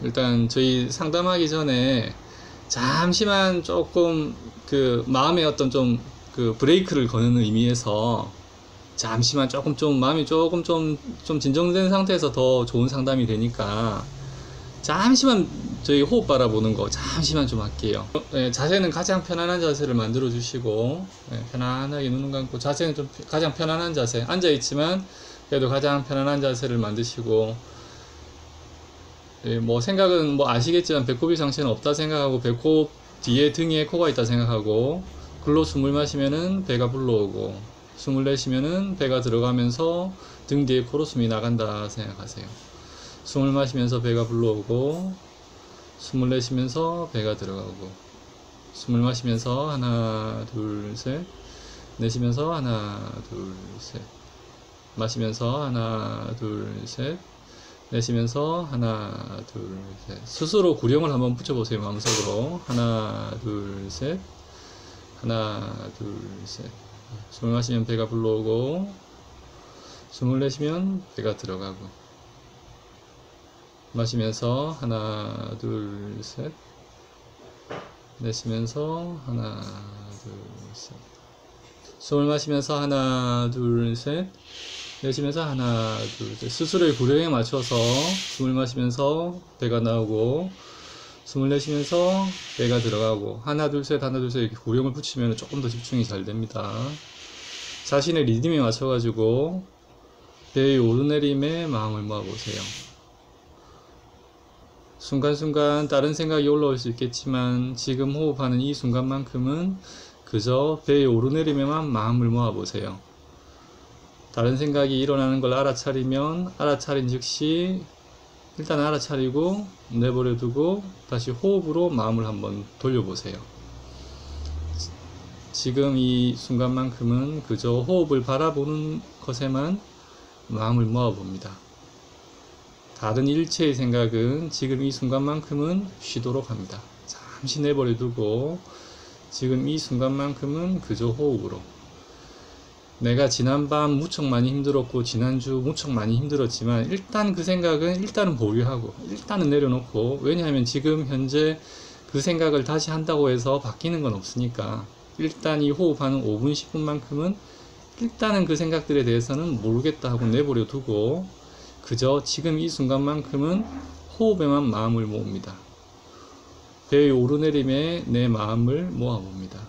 일단 저희 상담하기 전에 잠시만 조금 그 마음의 어떤 좀 그 브레이크를 거는 의미에서 잠시만 조금 좀 마음이 조금 좀 진정된 상태에서 더 좋은 상담이 되니까 잠시만 저희 호흡 바라보는 거 잠시만 좀 할게요. 자세는 가장 편안한 자세를 만들어 주시고, 편안하게 눈 감고, 자세는 좀 가장 편안한 자세, 앉아 있지만 그래도 가장 편안한 자세를 만드시고, 뭐 생각은 뭐 아시겠지만 배꼽이 상체는 없다 생각하고, 배꼽 뒤에 등에 코가 있다 생각하고, 글로 숨을 마시면은 배가 불러오고, 숨을 내쉬면은 배가 들어가면서 등 뒤에 코로 숨이 나간다 생각하세요. 숨을 마시면서 배가 불러오고, 숨을 내쉬면서 배가 들어가고, 숨을 마시면서 하나 둘 셋, 내쉬면서 하나 둘 셋, 마시면서 하나 둘 셋, 내쉬면서 하나 둘 셋. 스스로 구령을 한번 붙여보세요. 마음속으로 하나 둘 셋, 하나 둘 셋. 숨을 마시면 배가 불러오고, 숨을 내쉬면 배가 들어가고, 마시면서 하나 둘 셋, 내쉬면서 하나 둘 셋. 숨을 마시면서 하나 둘 셋, 내쉬면서 하나 둘 셋. 스스로의 구령에 맞춰서 숨을 마시면서 배가 나오고, 숨을 내쉬면서 배가 들어가고, 하나 둘 셋 하나 둘 셋 이렇게 구령을 붙이면 조금 더 집중이 잘 됩니다. 자신의 리듬에 맞춰 가지고 배의 오르내림에 마음을 모아보세요. 순간순간 다른 생각이 올라올 수 있겠지만 지금 호흡하는 이 순간만큼은 그저 배의 오르내림에만 마음을 모아보세요. 다른 생각이 일어나는 걸 알아차리면 알아차린 즉시 일단 알아차리고 내버려 두고 다시 호흡으로 마음을 한번 돌려보세요. 지금 이 순간만큼은 그저 호흡을 바라보는 것에만 마음을 모아봅니다. 다른 일체의 생각은 지금 이 순간만큼은 쉬도록 합니다. 잠시 내버려 두고 지금 이 순간만큼은 그저 호흡으로. 내가 지난밤 무척 많이 힘들었고 지난주 무척 많이 힘들었지만 일단 그 생각은 일단은 보류하고 일단은 내려놓고, 왜냐하면 지금 현재 그 생각을 다시 한다고 해서 바뀌는 건 없으니까 일단 이 호흡하는 5분 10분만큼은 일단은 그 생각들에 대해서는 모르겠다 하고 내버려 두고 그저 지금 이 순간만큼은 호흡에만 마음을 모읍니다. 배의 오르내림에 내 마음을 모아봅니다.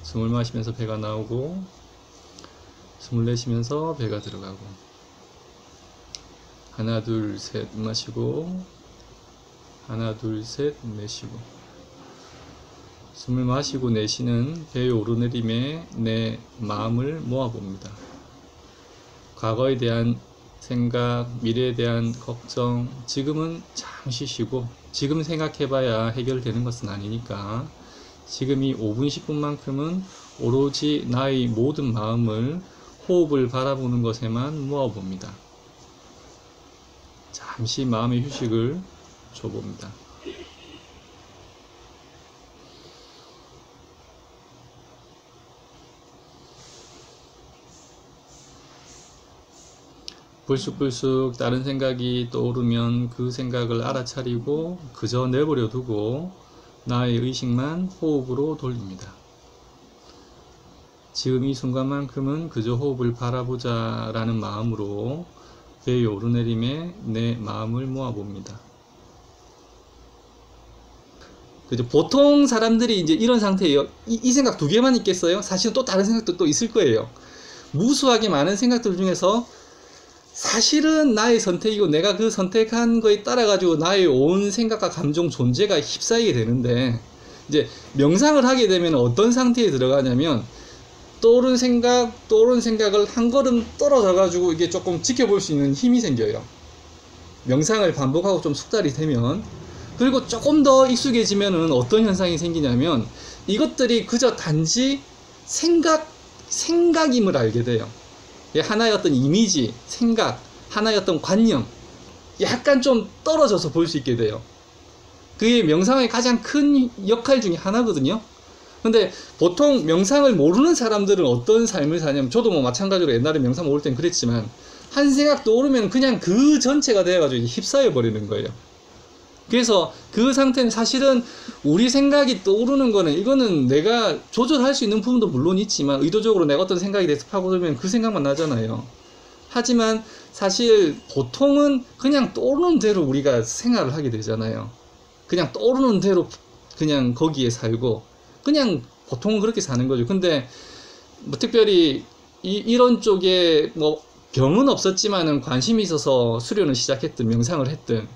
숨을 마시면서 배가 나오고, 숨을 내쉬면서 배가 들어가고, 하나 둘 셋 마시고, 하나 둘 셋 내쉬고, 숨을 마시고 내쉬는 배의 오르내림에 내 마음을 모아봅니다. 과거에 대한 생각, 미래에 대한 걱정, 지금은 잠시 쉬고, 지금 생각해봐야 해결되는 것은 아니니까 지금 이 5분 10분만큼은 오로지 나의 모든 마음을 호흡을 바라보는 것에만 모아봅니다. 잠시 마음의 휴식을 줘봅니다. 불쑥불쑥 다른 생각이 떠오르면 그 생각을 알아차리고 그저 내버려 두고 나의 의식만 호흡으로 돌립니다. 지금 이 순간만큼은 그저 호흡을 바라보자 라는 마음으로 배의 오르내림에 내 마음을 모아봅니다. 보통 사람들이 이제 이런 상태예요. 이 생각 두 개만 있겠어요? 사실은 또 다른 생각도 또 있을 거예요. 무수하게 많은 생각들 중에서 사실은 나의 선택이고 내가 그 선택한 거에 따라 가지고 나의 온 생각과 감정 존재가 휩싸이게 되는데, 이제 명상을 하게 되면 어떤 상태에 들어가냐면 떠오른 생각을 한 걸음 떨어져 가지고 이게 조금 지켜볼 수 있는 힘이 생겨요. 명상을 반복하고 좀 숙달이 되면. 그리고 조금 더 익숙해지면은 어떤 현상이 생기냐면 이것들이 그저 단지 생각임을 알게 돼요. 하나의 어떤 이미지, 생각, 하나의 어떤 관념, 약간 좀 떨어져서 볼 수 있게 돼요. 그게 명상의 가장 큰 역할 중에 하나거든요. 근데 보통 명상을 모르는 사람들은 어떤 삶을 사냐면, 저도 뭐 마찬가지로 옛날에 명상 모를 땐 그랬지만 한 생각 떠오르면 그냥 그 전체가 돼가지고 휩싸여 버리는 거예요. 그래서 그 상태는 사실은 우리 생각이 떠오르는 거는 이거는 내가 조절할 수 있는 부분도 물론 있지만 의도적으로 내가 어떤 생각이 돼서 파고들면 그 생각만 나잖아요. 하지만 사실 보통은 그냥 떠오르는 대로 우리가 생활을 하게 되잖아요. 그냥 떠오르는 대로 그냥 거기에 살고 그냥 보통은 그렇게 사는 거죠. 근데 뭐 특별히 이런 쪽에 뭐 병은 없었지만은 관심이 있어서 수련을 시작했든 명상을 했든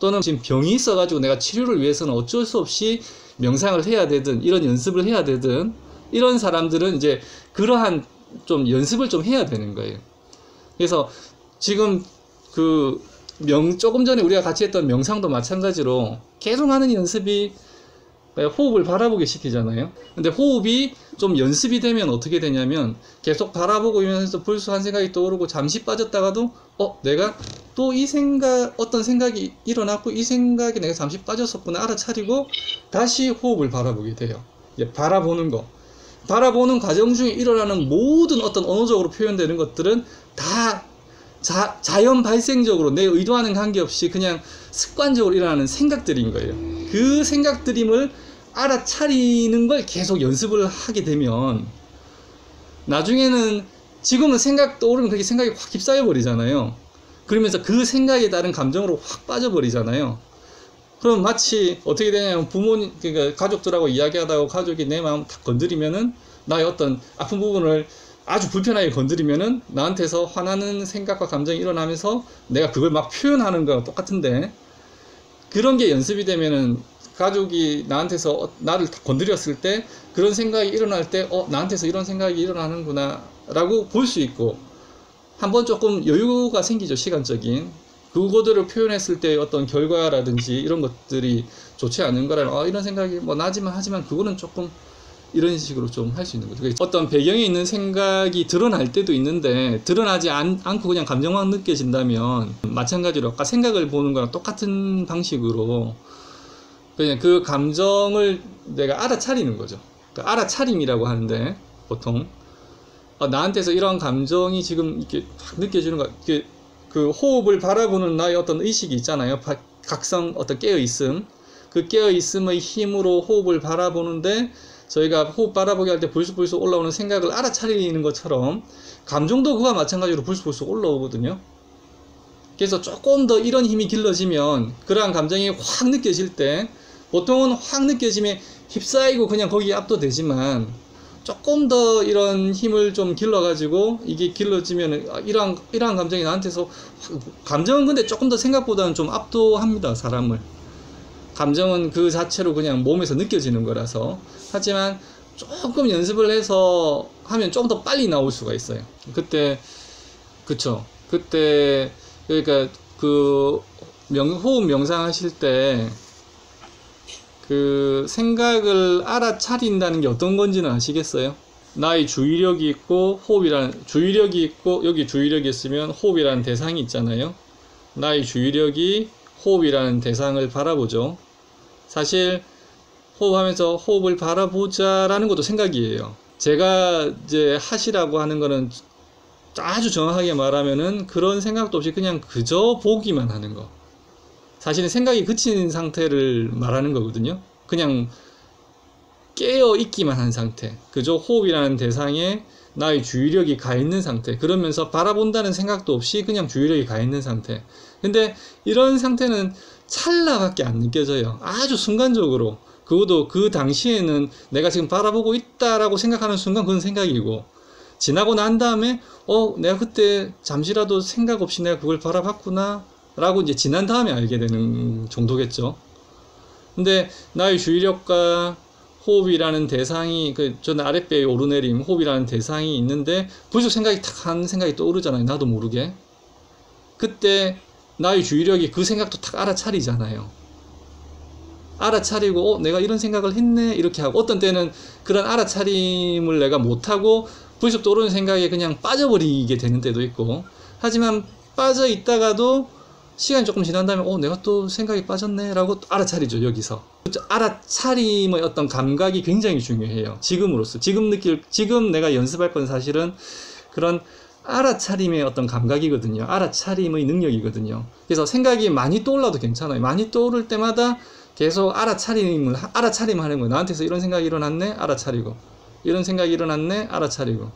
또는 지금 병이 있어가지고 내가 치료를 위해서는 어쩔 수 없이 명상을 해야 되든 이런 연습을 해야 되든 이런 사람들은 이제 그러한 좀 연습을 좀 해야 되는 거예요. 그래서 지금 조금 전에 우리가 같이 했던 명상도 마찬가지로 계속 하는 연습이 호흡을 바라보게 시키잖아요. 근데 호흡이 좀 연습이 되면 어떻게 되냐면 계속 바라보고 있면서 불쑥 한 생각이 떠오르고 잠시 빠졌다가도 내가 또 이 생각, 어떤 생각이 일어났고 이 생각에 내가 잠시 빠졌었구나 알아차리고 다시 호흡을 바라보게 돼요. 이제 바라보는 거. 바라보는 과정 중에 일어나는 모든 어떤 언어적으로 표현되는 것들은 다 자연 발생적으로 내 의도하는 관계없이 그냥 습관적으로 일어나는 생각들인 거예요. 그 생각들임을 알아차리는 걸 계속 연습을 하게 되면 나중에는 지금은 생각 떠오르면 그게 생각이 확 휩싸여 버리잖아요. 그러면서 그 생각에 따른 감정으로 확 빠져버리잖아요. 그럼 마치 어떻게 되냐면 부모님, 그러니까 가족들하고 이야기하다가 가족이 내 마음 딱 건드리면은 나의 어떤 아픈 부분을 아주 불편하게 건드리면은 나한테서 화나는 생각과 감정이 일어나면서 내가 그걸 막 표현하는 거랑 똑같은데 그런 게 연습이 되면은 가족이 나한테서 나를 건드렸을 때 그런 생각이 일어날 때 나한테서 이런 생각이 일어나는구나 라고 볼 수 있고 한번 조금 여유가 생기죠. 시간적인 그거들을 표현했을 때 어떤 결과라든지 이런 것들이 좋지 않은 거라면 이런 생각이 뭐 나지만 하지만 그거는 조금 이런 식으로 좀 할 수 있는 거죠. 어떤 배경에 있는 생각이 드러날 때도 있는데 드러나지 않고 그냥 감정만 느껴진다면 마찬가지로 아까 생각을 보는 거랑 똑같은 방식으로 그냥 그 감정을 내가 알아차리는 거죠. 그러니까 알아차림이라고 하는데 보통 나한테서 이런 감정이 지금 이렇게 확 느껴지는 거, 그 호흡을 바라보는 나의 어떤 의식이 있잖아요. 각성 어떤 깨어있음, 그 깨어있음의 힘으로 호흡을 바라보는데 저희가 호흡 바라보게 할 때 불쑥불쑥 올라오는 생각을 알아차리는 것처럼 감정도 그와 마찬가지로 불쑥불쑥 올라오거든요. 그래서 조금 더 이런 힘이 길러지면 그러한 감정이 확 느껴질 때 보통은 확 느껴지면 휩싸이고 그냥 거기에 압도되지만 조금 더 이런 힘을 좀 길러가지고 이게 길러지면 이러한 감정이 나한테서 감정은 근데 조금 더 생각보다는 좀 압도합니다. 사람을. 감정은 그 자체로 그냥 몸에서 느껴지는 거라서 하지만 조금 연습을 해서 하면 조금 더 빨리 나올 수가 있어요. 그때 그러니까 호흡 명상 하실 때 그 생각을 알아차린다는 게 어떤 건지는 아시겠어요? 나의 주의력이 있고 주의력이 있고 여기 주의력이 있으면 호흡이라는 대상이 있잖아요. 나의 주의력이 호흡이라는 대상을 바라보죠. 사실 호흡하면서 호흡을 바라보자라는 것도 생각이에요. 제가 이제 하시라고 하는 거는 아주 정확하게 말하면은 그런 생각도 없이 그냥 그저 보기만 하는 거. 사실은 생각이 그친 상태를 말하는 거거든요. 그냥 깨어 있기만 한 상태. 그저 호흡이라는 대상에 나의 주의력이 가 있는 상태. 그러면서 바라본다는 생각도 없이 그냥 주의력이 가 있는 상태. 근데 이런 상태는 찰나밖에 안 느껴져요. 아주 순간적으로. 그것도 그 당시에는 내가 지금 바라보고 있다라고 생각하는 순간 그건 생각이고 지나고 난 다음에 내가 그때 잠시라도 생각 없이 내가 그걸 바라봤구나 라고 이제 지난 다음에 알게 되는 정도겠죠. 근데 나의 주의력과 호흡이라는 대상이 저는 아랫배의 오르내림 호흡이라는 대상이 있는데 불쑥 생각이 탁 한 생각이 떠오르잖아요. 나도 모르게. 그때 나의 주의력이 그 생각도 탁 알아차리잖아요. 알아차리고 내가 이런 생각을 했네 이렇게 하고 어떤 때는 그런 알아차림을 내가 못하고 불쑥 떠오르는 생각에 그냥 빠져버리게 되는 때도 있고 하지만 빠져 있다가도 시간이 조금 지난 다음에 내가 또 생각이 빠졌네 라고 알아차리죠. 여기서 알아차림의 어떤 감각이 굉장히 중요해요. 지금으로서 지금 내가 연습할 건 사실은 그런 알아차림의 어떤 감각이거든요. 알아차림의 능력이거든요. 그래서 생각이 많이 떠올라도 괜찮아요. 많이 떠오를 때마다 계속 알아차림하는 거예요. 나한테서 이런 생각이 일어났네? 알아차리고. 이런 생각이 일어났네? 알아차리고.